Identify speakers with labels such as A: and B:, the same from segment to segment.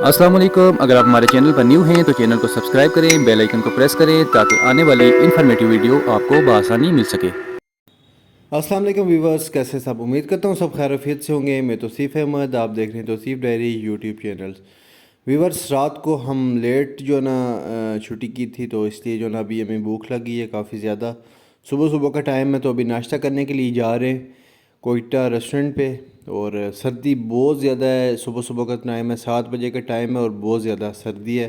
A: अस्सलाम वालेकुम। अगर आप हमारे चैनल पर न्यू हैं तो चैनल को सब्सक्राइब करें, बेल आइकन को प्रेस करें ताकि आने वाली इन्फॉर्मेटिव वीडियो आपको बआसानी मिल सके।
B: अस्सलाम वालेकुम व्यूवर्स, कैसे सब? उम्मीद करता हूँ सब खैरियत से होंगे। मैं तौसीफ़ अहमद, आप देख रहे हैं Tauseef diary YouTube channel. Viewers, रात को हम लेट जो ना छुट्टी की थी, तो इसलिए जो ना अभी हमें भूख लगी है काफ़ी ज़्यादा। सुबह सुबह का टाइम है, तो अभी नाश्ता करने के लिए जा रहे हैं कोयटा रेस्टोरेंट पे। और सर्दी बहुत ज़्यादा है, सुबह सुबह का टाइम है, 7 बजे का टाइम है और बहुत ज़्यादा सर्दी है।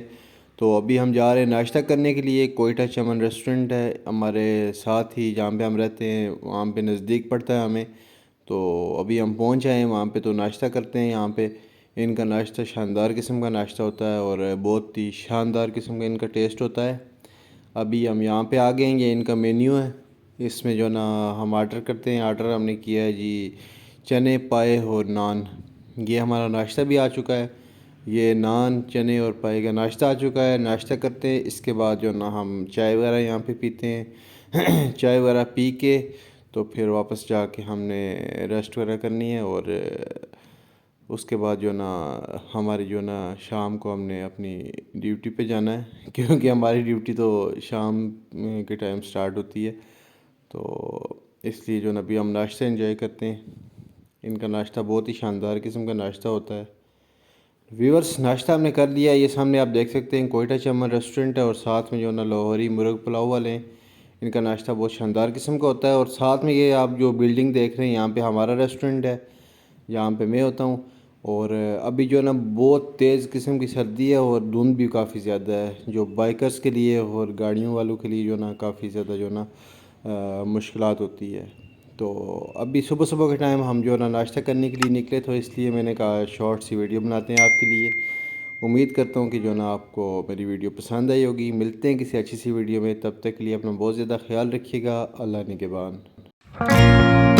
B: तो अभी हम जा रहे हैं नाश्ता करने के लिए। कोयटा चमन रेस्टोरेंट है हमारे साथ ही, जहाँ पे हम रहते हैं वहाँ पे नज़दीक पड़ता है हमें। तो अभी हम पहुँच आए हैं वहाँ पे, तो नाश्ता करते हैं यहाँ पे। इनका नाश्ता शानदार किस्म का नाश्ता होता है और बहुत ही शानदार किस्म का इनका टेस्ट होता है। अभी हम यहाँ पे आ गए हैं, ये इनका मेन्यू है। इसमें जो ना हम ऑर्डर करते हैं, ऑर्डर हमने किया है जी चने पाए और नान। ये हमारा नाश्ता भी आ चुका है। ये नान चने और पाए का नाश्ता आ चुका है। नाश्ता करते हैं, इसके बाद जो ना हम चाय वगैरह यहाँ पे पीते हैं चाय वगैरह पी के तो फिर वापस जाके हमने रेस्ट वगैरह करनी है। और उसके बाद जो ना हमारी जो ना शाम को हमने अपनी ड्यूटी पे जाना है क्योंकि हमारी ड्यूटी तो शाम के टाइम स्टार्ट होती है। तो इसलिए जो ना अभी हम नाश्ता एंजॉय करते हैं। इनका नाश्ता बहुत ही शानदार किस्म का नाश्ता होता है। व्यूअर्स, नाश्ता हमने कर लिया। ये सामने आप देख सकते हैं कोयटा चमन रेस्टोरेंट है और साथ में जो ना लाहौरी मुर्ग पुलाव वाले हैं। इनका नाश्ता बहुत शानदार किस्म का होता है। और साथ में ये आप जो बिल्डिंग देख रहे हैं, यहाँ पे हमारा रेस्टोरेंट है, जहाँ पे मैं होता हूँ। और अभी जो ना बहुत तेज़ किस्म की सर्दी है और धुंध भी काफ़ी ज़्यादा है, जो बाइकर्स के लिए और गाड़ियों वालों के लिए जो ना काफ़ी ज़्यादा जो ना मुश्किलात होती है। तो अभी सुबह सुबह के टाइम हम जो ना नाश्ता करने के लिए निकले, तो इसलिए मैंने कहा शॉर्ट सी वीडियो बनाते हैं आपके लिए। उम्मीद करता हूँ कि जो ना आपको मेरी वीडियो पसंद आई होगी। मिलते हैं किसी अच्छी सी वीडियो में, तब तक के लिए अपना बहुत ज़्यादा ख्याल रखिएगा। अल्लाह निगहबान।